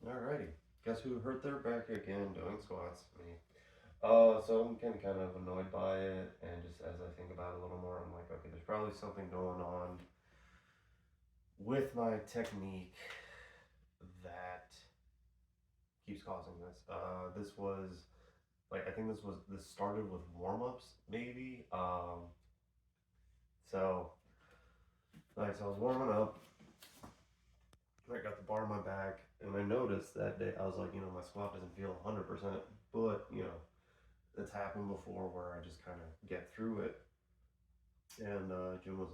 Alrighty. Guess who hurt their back again doing squats? Me. So I'm getting kind of annoyed by it, and just as I think about it a little more, I'm like, okay, there's probably something going on with my technique that keeps causing this. This was like I think this started with warm ups maybe. So so I was warming up. I got the bar on my back, and I noticed that day I was like, my squat doesn't feel 100%, but it's happened before where I just kind of get through it. And gym was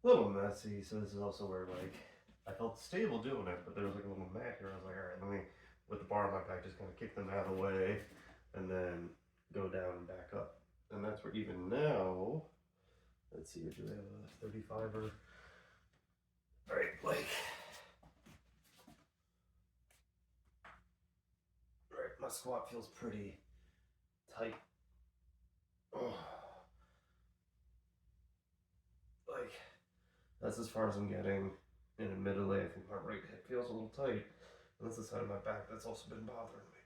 a little messy, so this is also where like I felt stable doing it, but there was like a little mat here. I was like, all right, let me with the bar on my back just kind of kick them out of the way, and then go down and back up. And that's where even now, let's see, do they have a 35 or all right, like right, my squat feels pretty tight. Oh, like that's as far as I'm getting. And admittedly, I think my right hip feels a little tight. And that's the side of my back that's also been bothering me.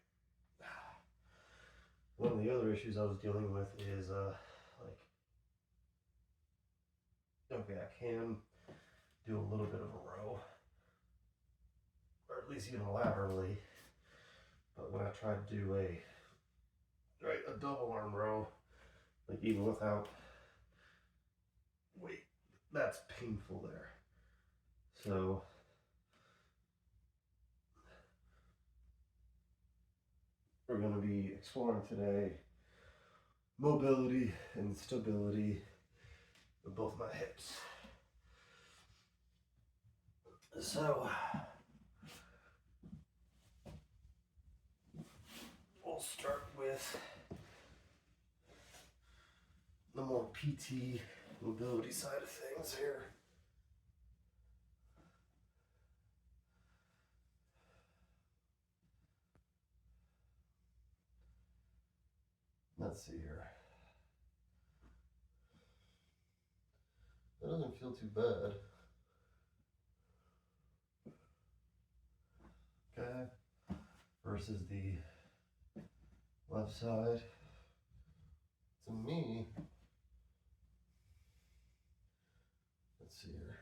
One of the other issues I was dealing with is like okay, I can do a little bit of a row, or at least even laterally. But when I try to do a double arm row, like even without weight, that's painful there. So we're going to be exploring today mobility and stability of both my hips. So we'll start with the more PT mobility side of things here. Let's see here. That doesn't feel too bad. Okay. Versus the left side. To me, let's see here.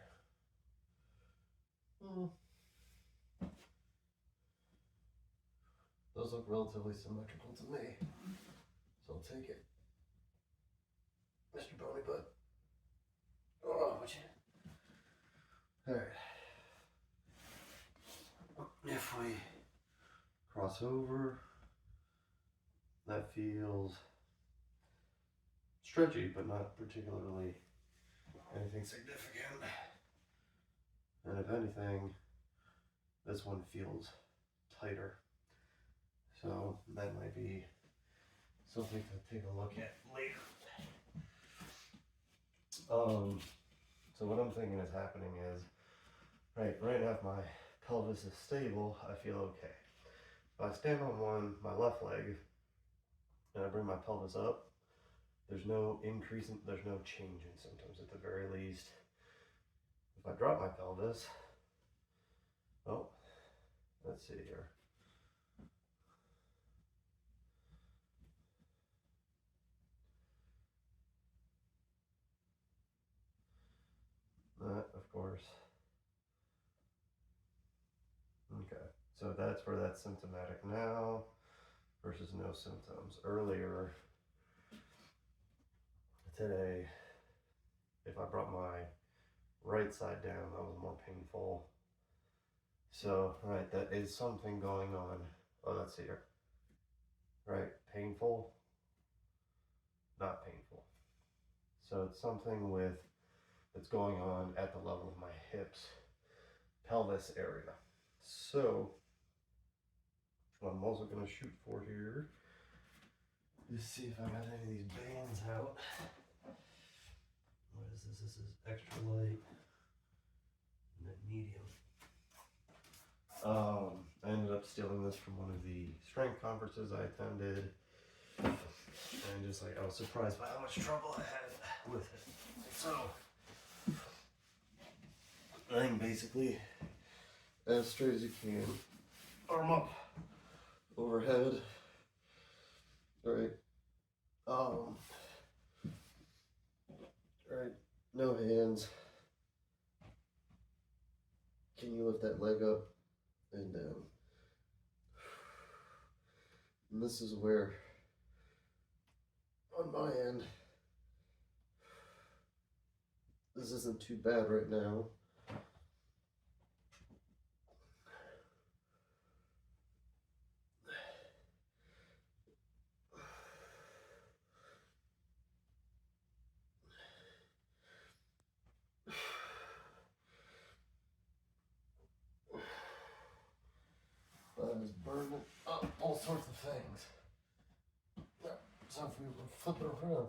Those look relatively symmetrical to me. So I'll take it. Mr. Bony Butt. Oh, what you? Alright. If we cross over, that feels stretchy, but not particularly anything significant. And if anything, this one feels tighter. So that might be something to take a look at later. So what I'm thinking is happening is, right now if my pelvis is stable, I feel okay. If I stand on my left leg, and I bring my pelvis up, there's no there's no change in symptoms at the very least. If I drop my pelvis, oh, let's see here. That, of course. Okay, so that's where that's symptomatic now versus no symptoms. Earlier today, if I brought my right side down, that was more painful. So, right, that is something going on. Oh, let's see here. Right, painful, not painful. So it's something that's going on at the level of my hips, pelvis area. So what I'm also going to shoot for here is see if I got any of these bands out. What is this? This is extra light and then medium. I ended up stealing this from one of the strength conferences I attended, and just like I was surprised by how much trouble I had with it. So I think basically as straight as you can, arm up overhead. All right. All right. No hands. Can you lift that leg up and down? And this is where, on my end, this isn't too bad right now. That is burning up all sorts of things. So if we would flip it around,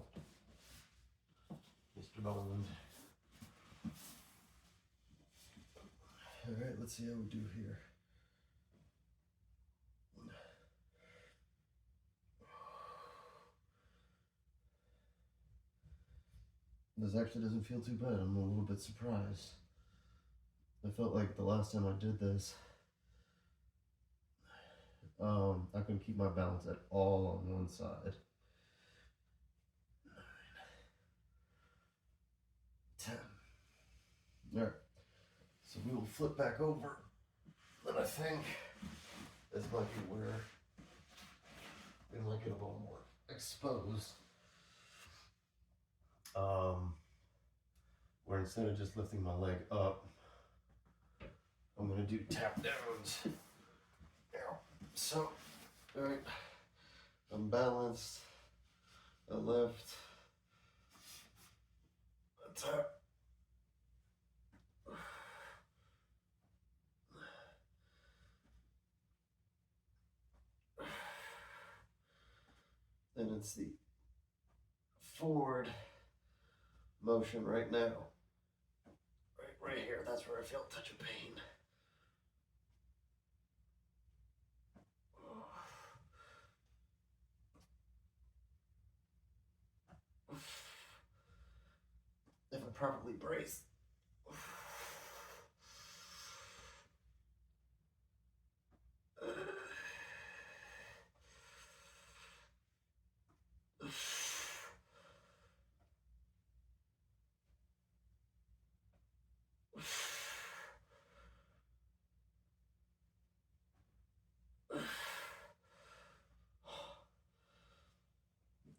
Mr. Bowland. All right, let's see how we do here. This actually doesn't feel too bad. I'm a little bit surprised. I felt like the last time I did this, I couldn't keep my balance at all on one side. 10. All right, so we will flip back over, and I think this might be where we might get a little more exposed. Where instead of just lifting my leg up, I'm gonna do tap downs. So, all right, I'm balanced. I lift, a tap. And it's the forward motion right now. Right here, that's where I feel a touch of pain. If I properly brace.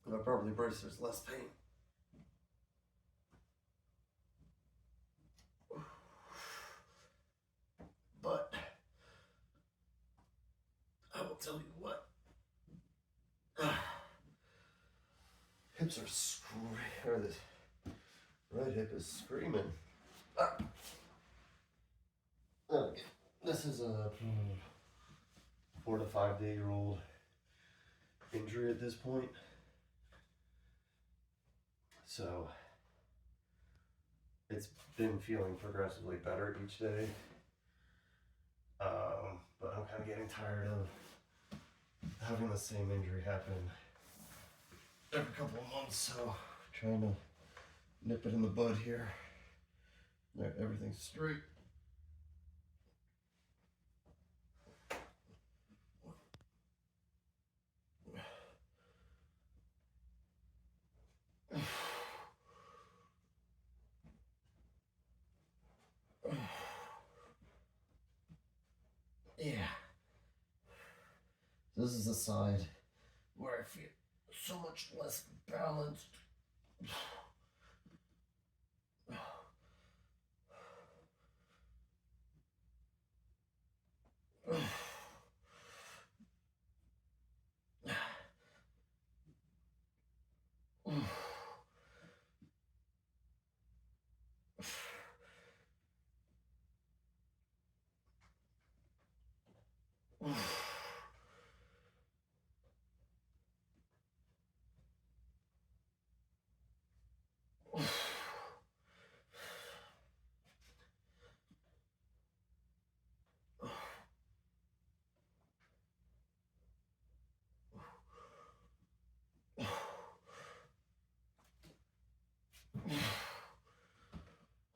If I properly brace, there's less pain. But I will tell you what, hips are screaming, or this right hip is screaming. This is a 4 to 5 day old injury at this point. So it's been feeling progressively better each day. But I'm kind of getting tired of having the same injury happen every couple of months, so trying to nip it in the bud here. All right, everything's straight. Yeah. This is the side where I feel so much less balanced.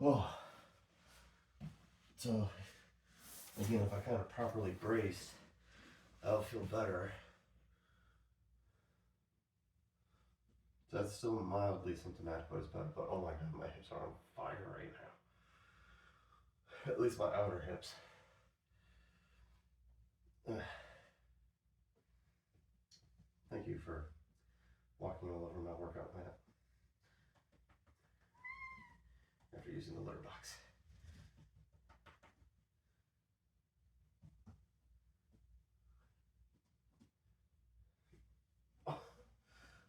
Oh, so again, if I kind of properly brace, I'll feel better. That's still mildly symptomatic, but it's better. But oh my god, my hips are on fire right now. At least my outer hips. Thank you for walking all over my workout mat after using the litter box.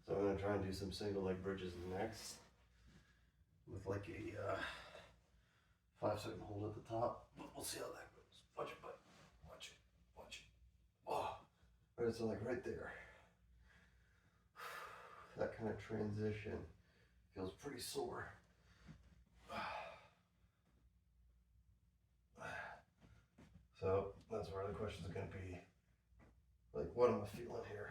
So I'm going to try and do some single leg bridges next with like a 5-second hold at the top. But we'll see how that goes. Watch it, bud. Watch it. Watch it. Oh, right, so like right there. That kind of transition feels pretty sore. So that's where the questions are going to be. Like, what am I feeling here?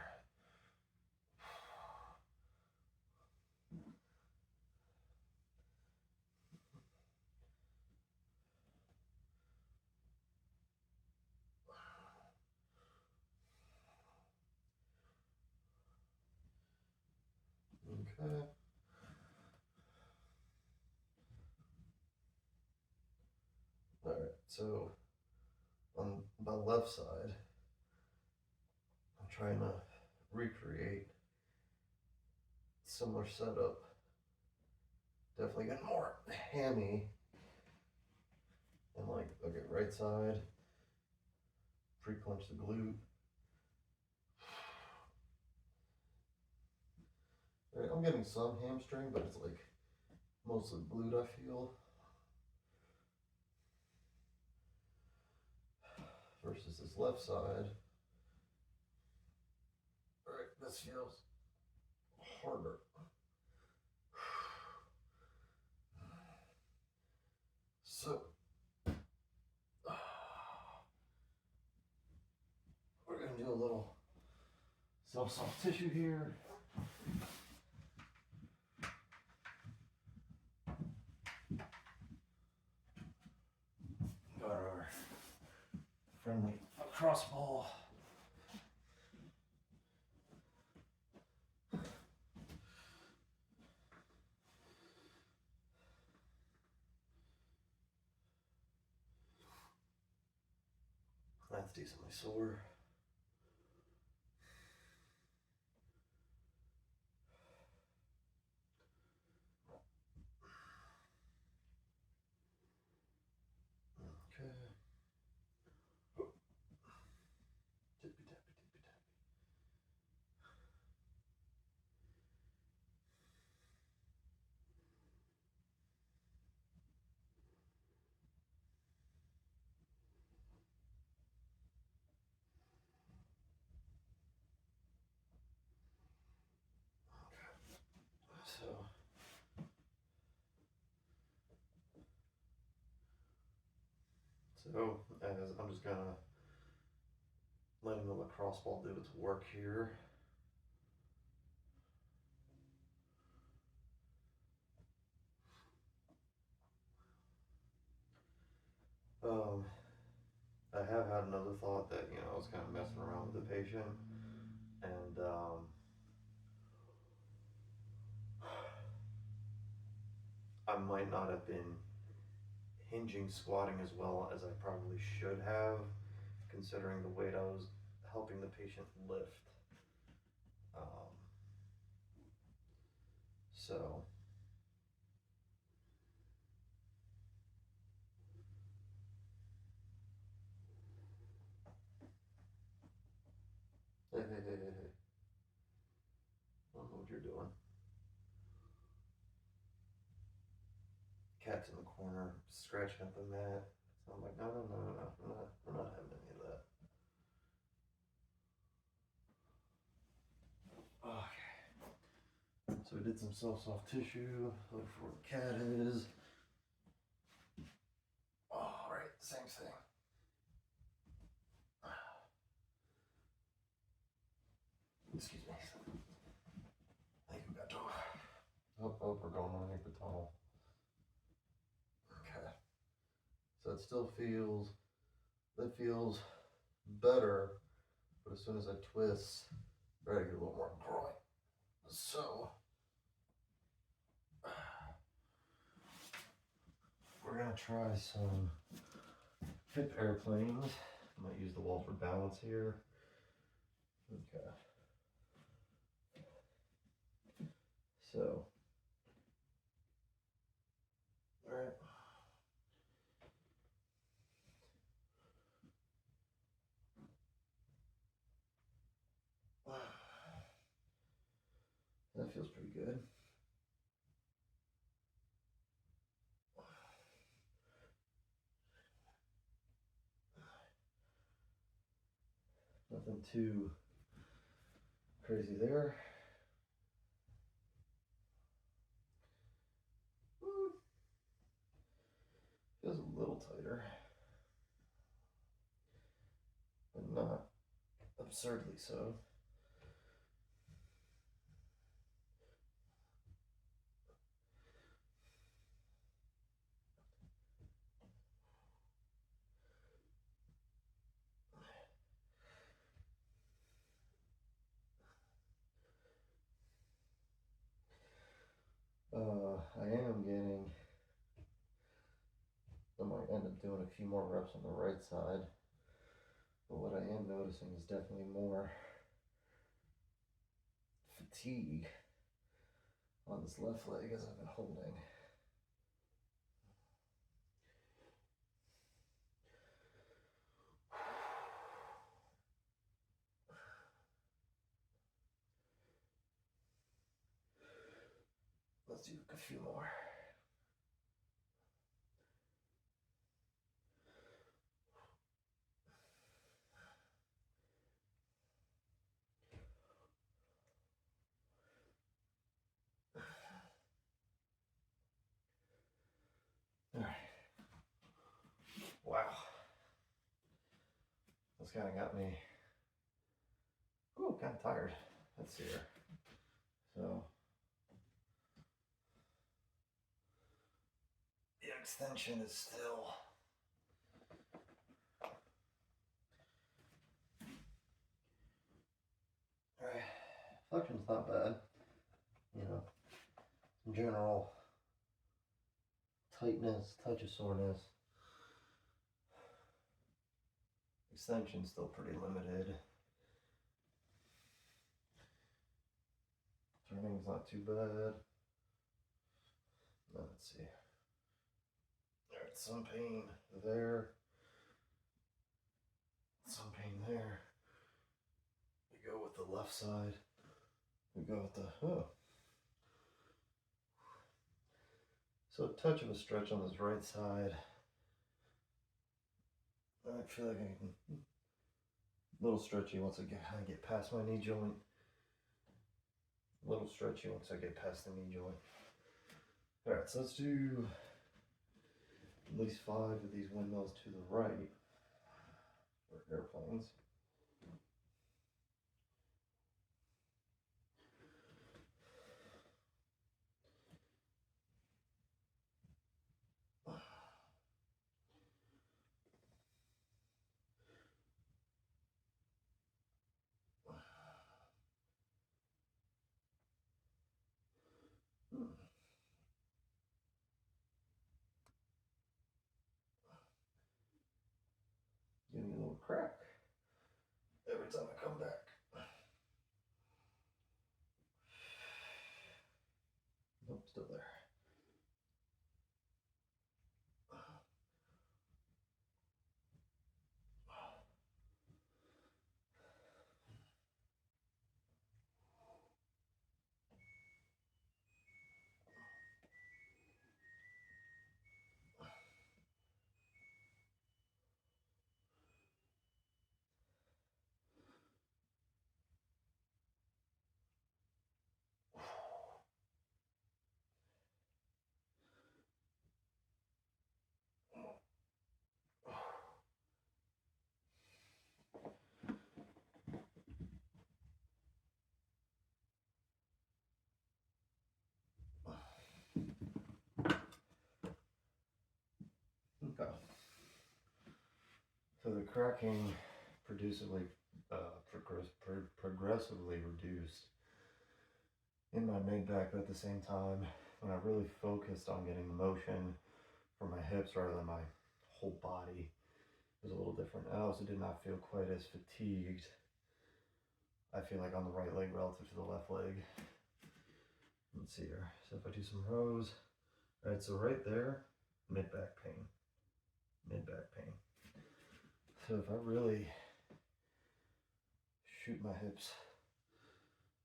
Okay. All right, so on the left side, I'm trying to recreate similar setup. Definitely getting more hammy. And like, okay, right side, pre-clench the glute. All right, I'm getting some hamstring, but it's like mostly glute I feel. Versus this left side. All right, this feels harder. So, we're gonna do a little soft tissue here. Got our friendly cross ball. That's decently sore. Okay. Tippy tappy, tippy tappy. So as I'm just gonna letting the lacrosse ball do its work here. I have had another thought that, you know, I was kind of messing around with the patient, and I might not have been hinging squatting as well as I probably should have, considering the weight I was helping the patient lift. So hey, hey, hey, hey, hey. I don't know what you're doing. Cat's in the corner, scratching up the mat. So I'm like, no, no, no, no, no. We're not having any of that. Okay. So we did some soft tissue. Look for where the cat is. All right, same thing. Excuse me. Thank you, Gato. Oh, we're going underneath the tunnel. Okay. So it still feels, that feels better but as soon as I twist, I gotta get a little more groin. So we're gonna try some hip airplanes. I might use the wall for balance here. Okay. So, all right. That feels pretty good. Nothing too crazy there. Feels a little tighter, but not absurdly so. I am getting, I might end up doing a few more reps on the right side, but what I am noticing is definitely more fatigue on this left leg as I've been holding. Let's do a few more. All right. Wow. That's kind of got me, ooh, kind of tired. Let's see here. So, the extension is still all right. Flexion's not bad, you know. General tightness, touch of soreness. Extension's still pretty limited. Turning's not too bad. Let's see. Alright, some pain there. Some pain there. We go with the left side. We go with the, oh. So a touch of a stretch on this right side. I feel like I can, a little stretchy once I get past my knee joint. A little stretchy once I get past the knee joint. All right, so let's do at least 5 of these windmills to the right, or airplanes. Give me a little crack every time I come back. Nope, still there. Okay. So the cracking produces progressively reduced in my mid-back, but at the same time, when I really focused on getting the motion from my hips rather than my whole body, it was a little different. I also did not feel quite as fatigued, I feel like, on the right leg relative to the left leg. Let's see here. So if I do some rows, all right, so right there, mid-back pain. Mid-back pain. So if I really shoot my hips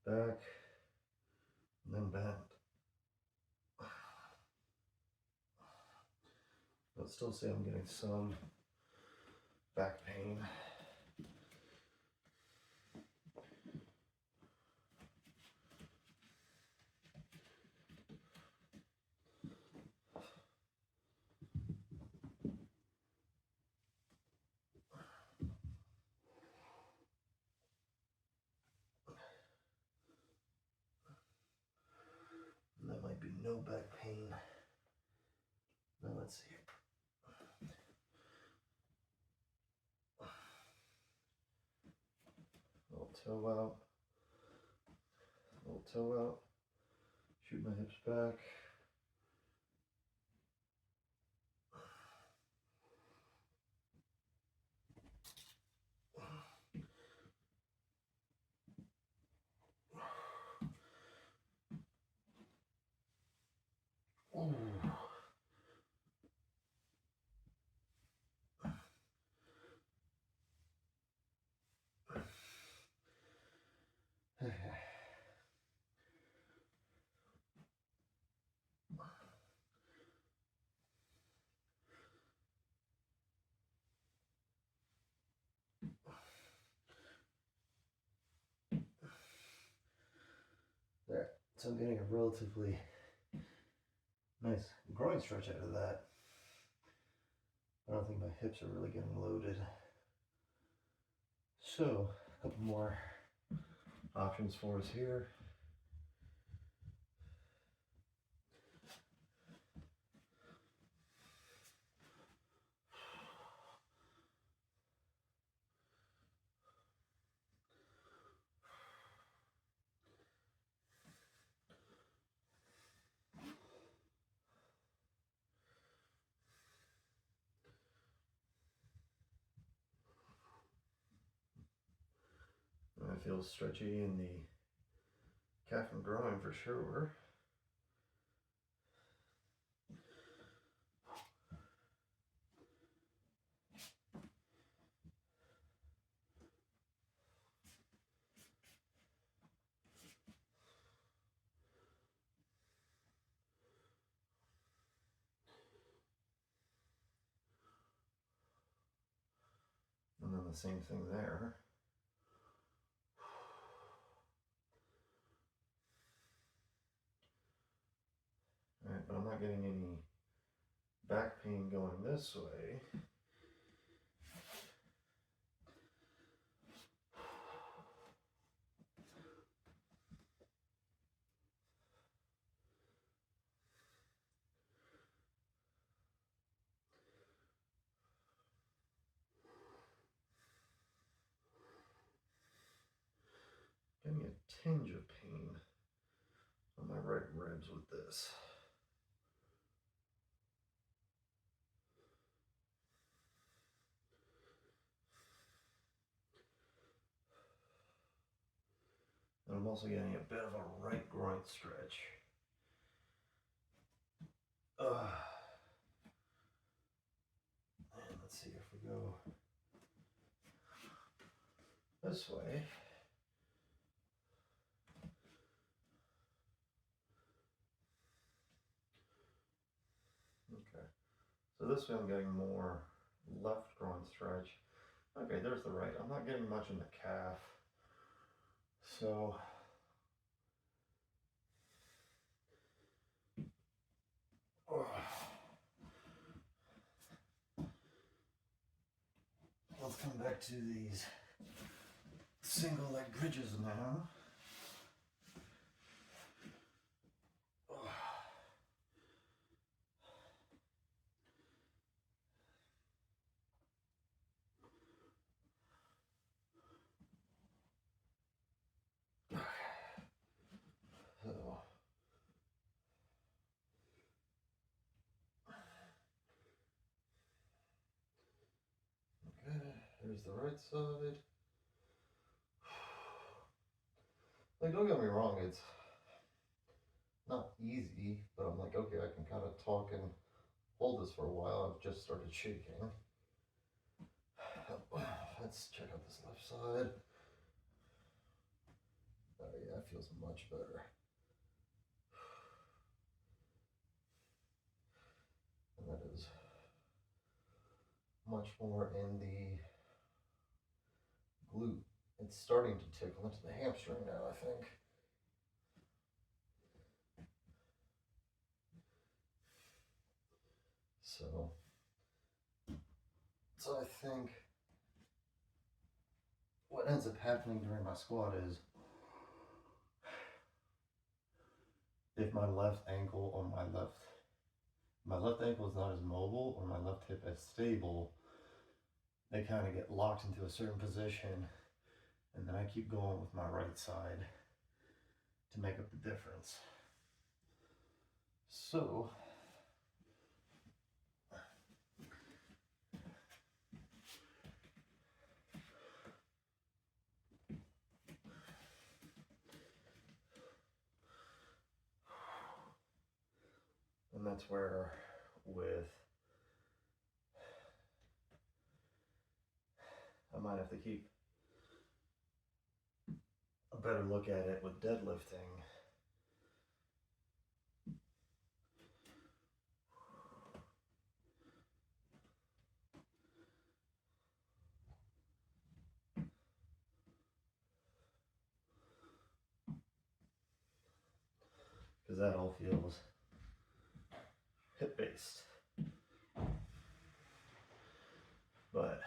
back and then bend, but still say I'm getting some back pain. And that might be no back pain. Now let's see. Little toe out. Little toe out. Shoot my hips back. Ooh. There. So I'm getting a relatively nice groin stretch out of that. I don't think my hips are really getting loaded. So, a couple more options for us here. I feel stretchy in the calf and groin for sure. And then the same thing there. All right, but I'm not getting any back pain going this way. Getting a tinge of pain on my right ribs with this. And I'm also getting a bit of a right groin stretch. And let's see if we go this way. Okay, so this way I'm getting more left groin stretch. Okay, there's the right. I'm not getting much in the calf. So let's come back to these single leg bridges now. Here's the right side. Like, don't get me wrong, it's not easy, but I'm like, okay, I can kind of talk and hold this for a while. I've just started shaking. Let's check out this left side. Oh yeah, it feels much better. And that is much more in the glute. It's starting to tickle into the hamstring now, I think. So I think what ends up happening during my squat is if my left ankle or my left ankle is not as mobile or my left hip as stable, they kind of get locked into a certain position, and then I keep going with my right side to make up the difference. So and that's where I might have to keep a better look at it with deadlifting. Because that all feels hip-based. But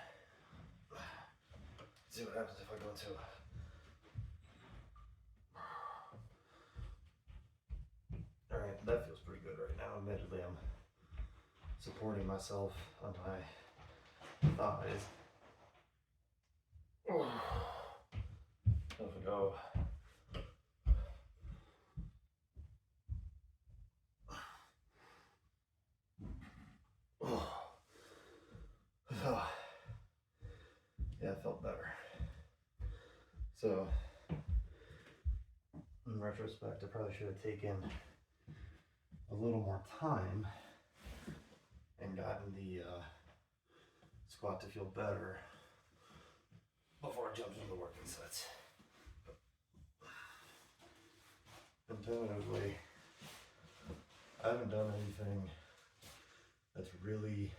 let's see what happens if I go into Alright, that feels pretty good right now. Admittedly, I'm supporting myself on my thighs. So if we go yeah, it felt better. So in retrospect, I probably should have taken a little more time and gotten the squat to feel better before I jumped into the working sets. Intuitively, I haven't done anything that's really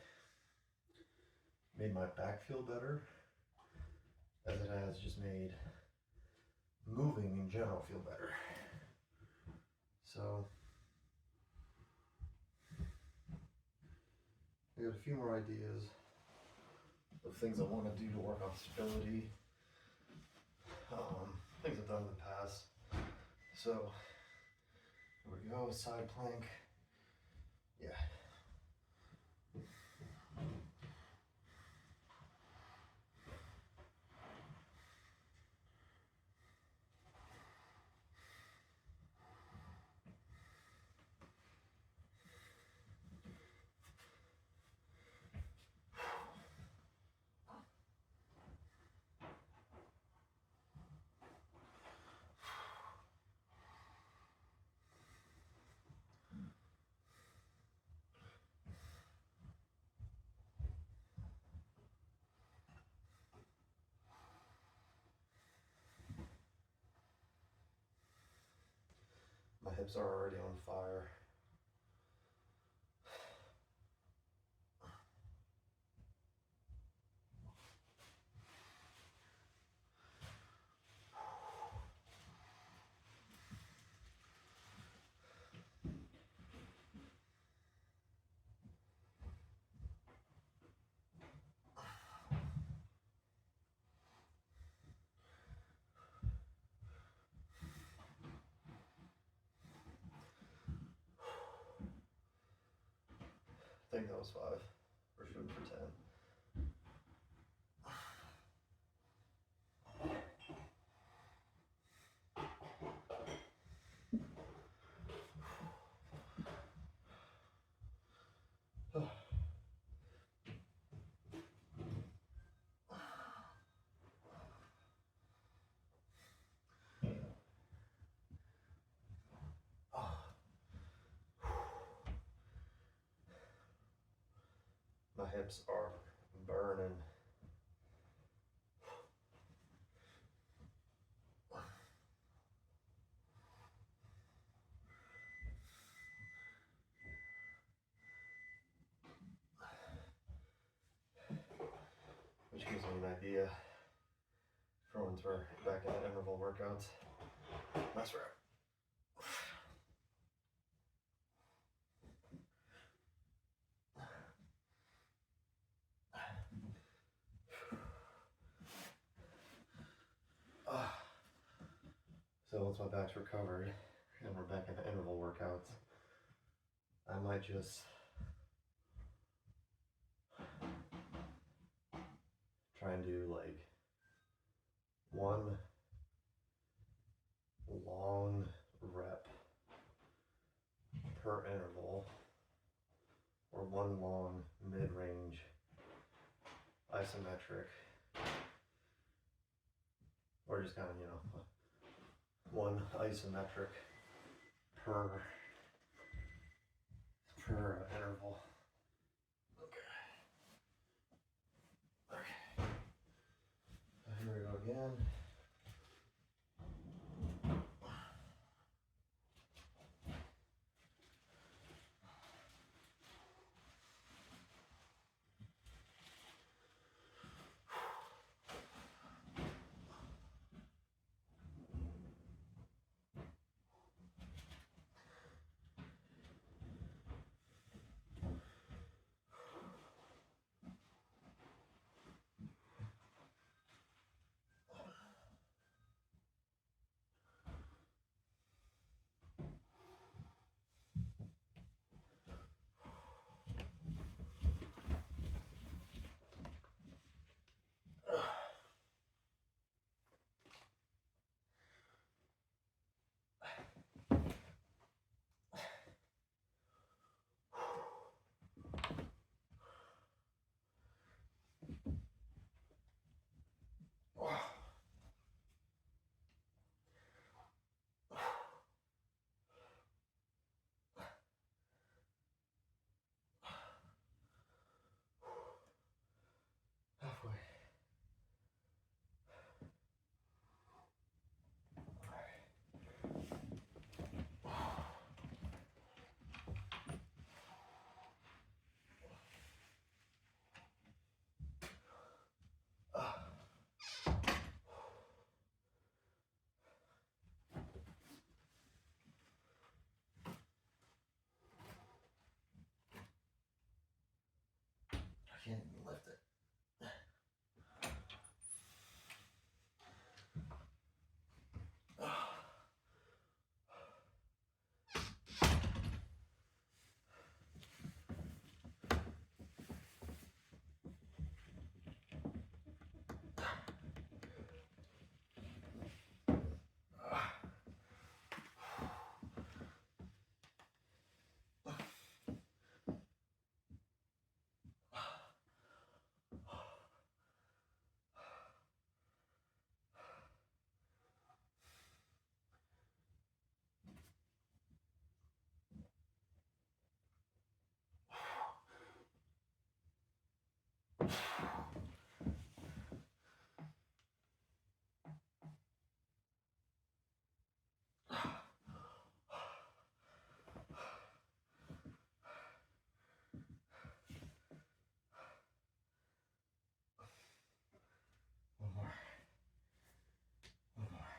made my back feel better as it has just made moving in general feel better. So I got a few more ideas of things I want to do to work on stability, things I've done in the past. So here we go, side plank. Yeah. My hips are already on fire. I think that was 5. We're shooting for 10. hips are burning. Which gives me an idea for once we're back in the interval workouts. That's right. So once my back's recovered and we're back in the interval workouts, I might just try and do like one long rep per interval or one long mid-range isometric, or just kind of, one isometric per interval. Okay. So here we go again. Halfway. I can't even lift it. One more. One more.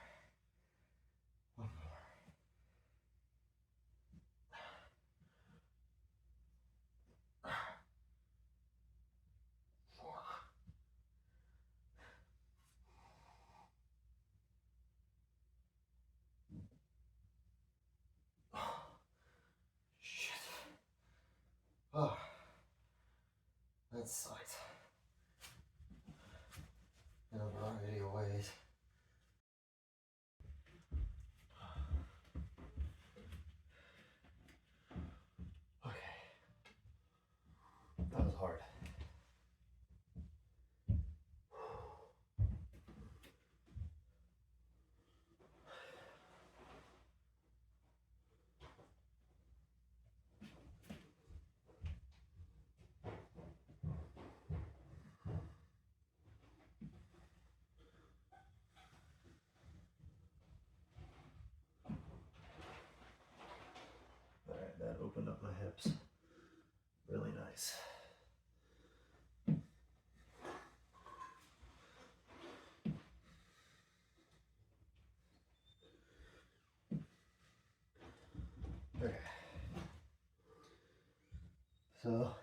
One more. Four. Shit. Oh, that sucked. In a variety of ways. Okay. That was hard. So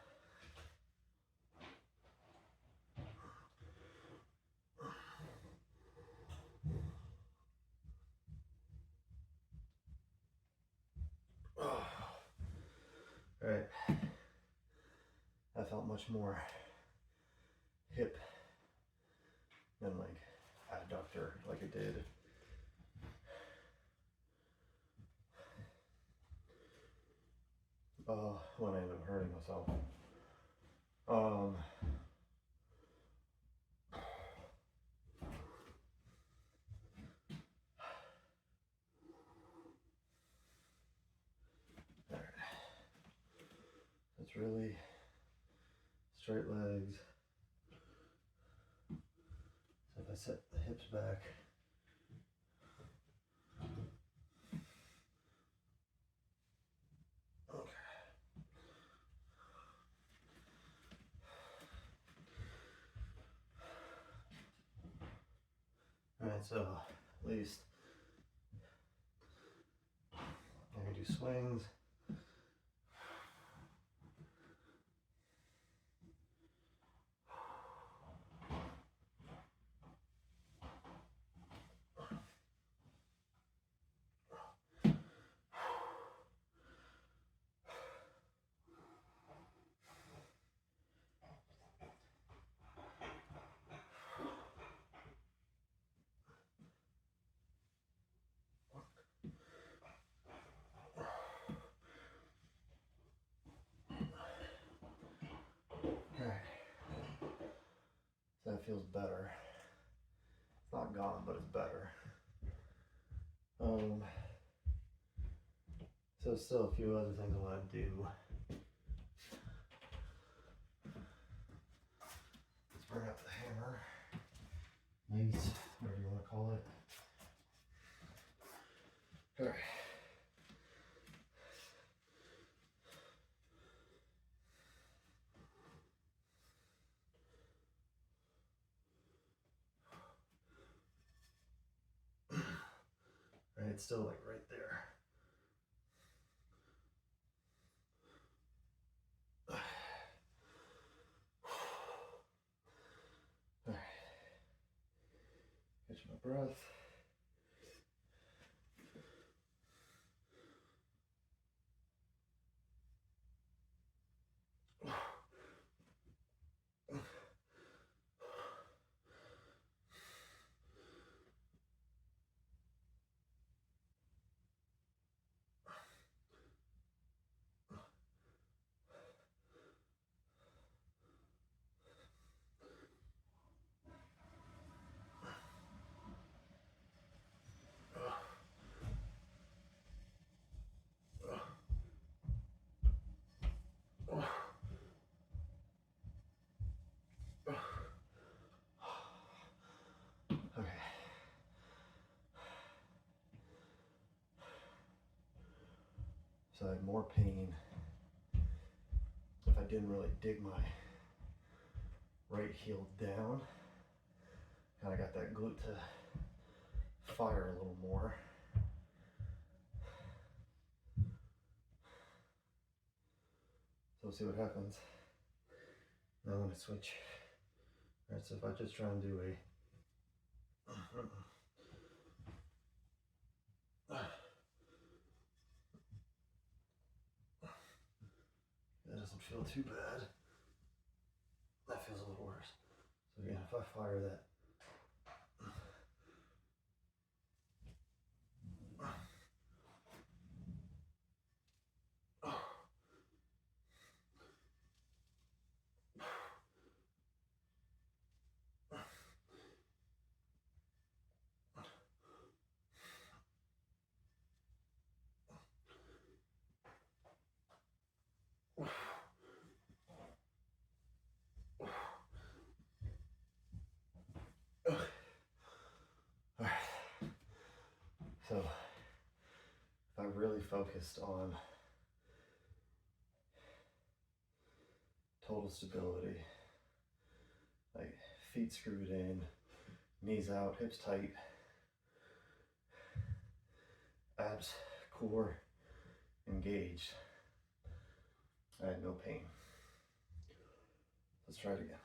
alright, that felt much more hip than like adductor like it did. When I ended up hurting myself. Alright. It's really straight legs. So if I set the hips back, okay. Alright, so at least I can do swings. Alright. So that feels better. It's not gone, but it's better. So still a few other things I want to do. Let's bring up the hammer, mace, whatever you want to call it. All right. All right, it's still like right there. All right. Catch my breath. Okay. So I had more pain if I didn't really dig my right heel down. Kind of got that glute to fire a little more. So we'll see what happens. Now I'm going to switch. Alright, so if I just try and do a that doesn't feel too bad. That feels a little worse. So again, if I fire that Alright. So if I really focused on total stability, like feet screwed in, knees out, hips tight, abs, core engaged, I had no pain. Let's try it again.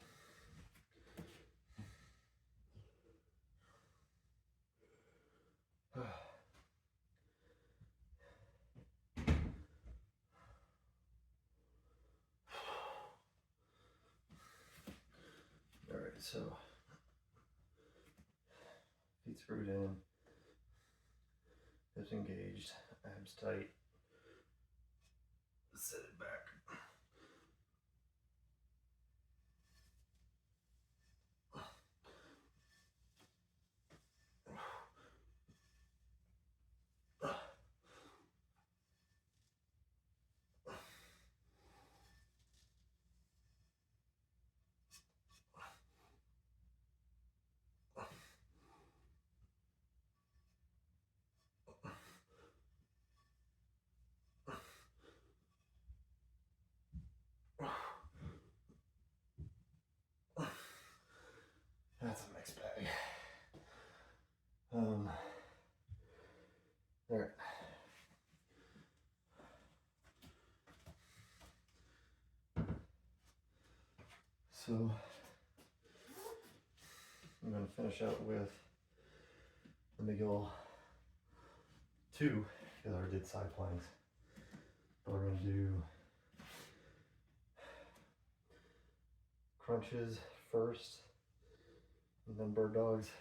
All right, so feet screwed in, hips engaged, abs tight. Sit it back. That's a mixed bag. All right. So I'm going to finish out with the McGill 2 because I already did side planks. We're going to do crunches first and then bird dogs.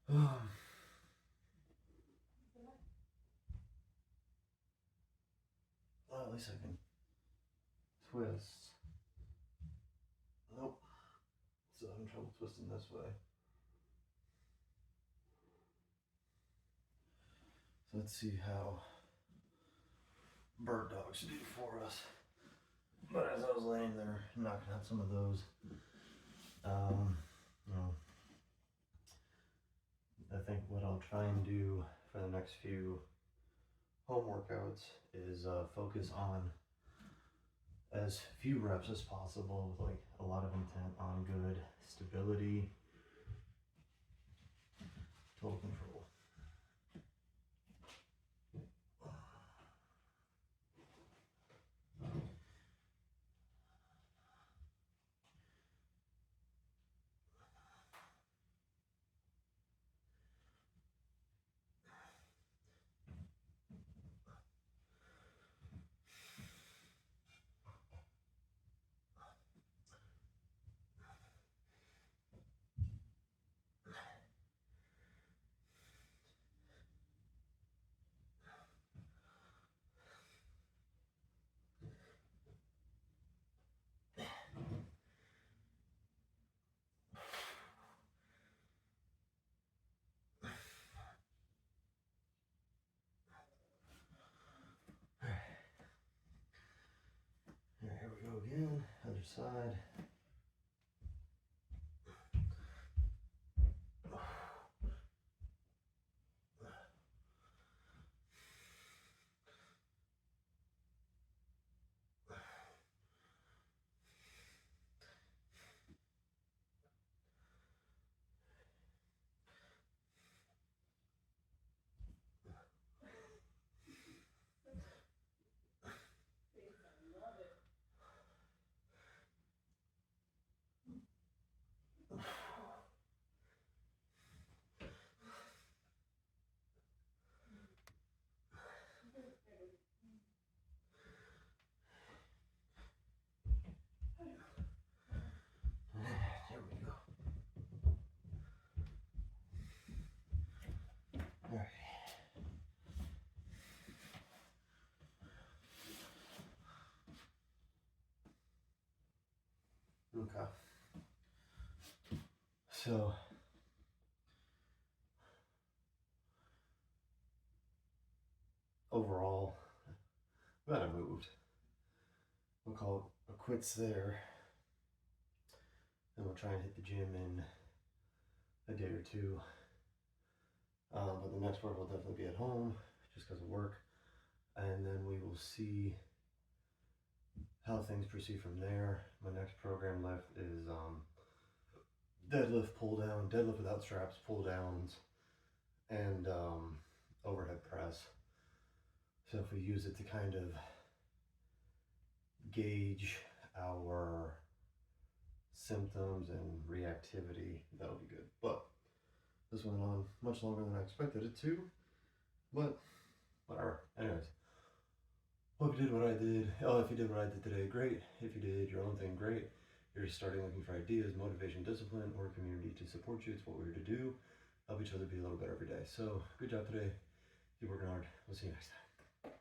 Well, at least I can twist. Nope. So I'm having trouble twisting this way. So let's see how bird dogs do for us. But as I was laying there knocking out some of those, you know, I think what I'll try and do for the next few home workouts is focus on as few reps as possible with like a lot of intent on good stability, total control. side. There we go. All right. Okay. So overall, glad I moved. We'll call it a quits there. And we'll try and hit the gym in a day or two. But the next work will definitely be at home just because of work. And then we will see how things proceed from there. My next program left is deadlift, pull down, deadlift without straps, pull downs, and overhead press. So if we use it to kind of gauge our symptoms and reactivity, that'll be good. But this went on much longer than I expected it to, but whatever. Anyways, hope you did what I did. Oh, if you did what I did today, great. If you did your own thing, great. You're just starting looking for ideas, motivation, discipline, or community to support you. It's what we're here to do. Help each other be a little better every day. So good job today. Keep working hard. We'll see you next time.